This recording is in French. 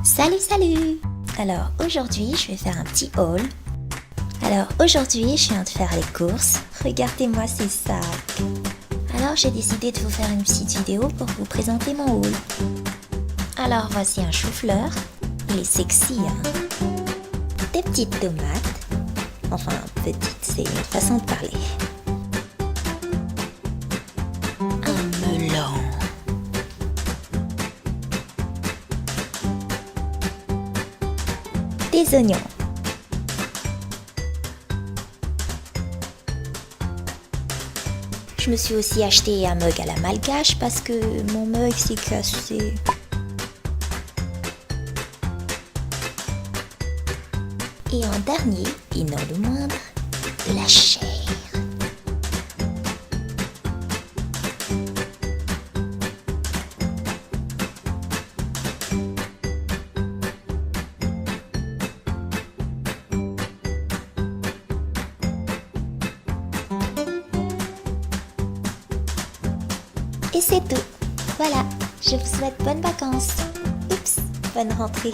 Salut, salut! Alors aujourd'hui, je vais faire un petit haul. Alors aujourd'hui, je suis en train de faire les courses. Regardez-moi ces sacs. Alors j'ai décidé de vous faire une petite vidéo pour vous présenter mon haul. Alors voici un chou-fleur. Il est sexy, hein? Des petites tomates. Enfin, petites, c'est une façon de parler. Un melon. Des oignons. Je me suis aussi acheté un mug à la malgache parce que mon mug s'est cassé. Et en dernier, et non le moindre, la chair. Et c'est tout. Voilà, je vous souhaite bonnes vacances. Oups, bonne rentrée.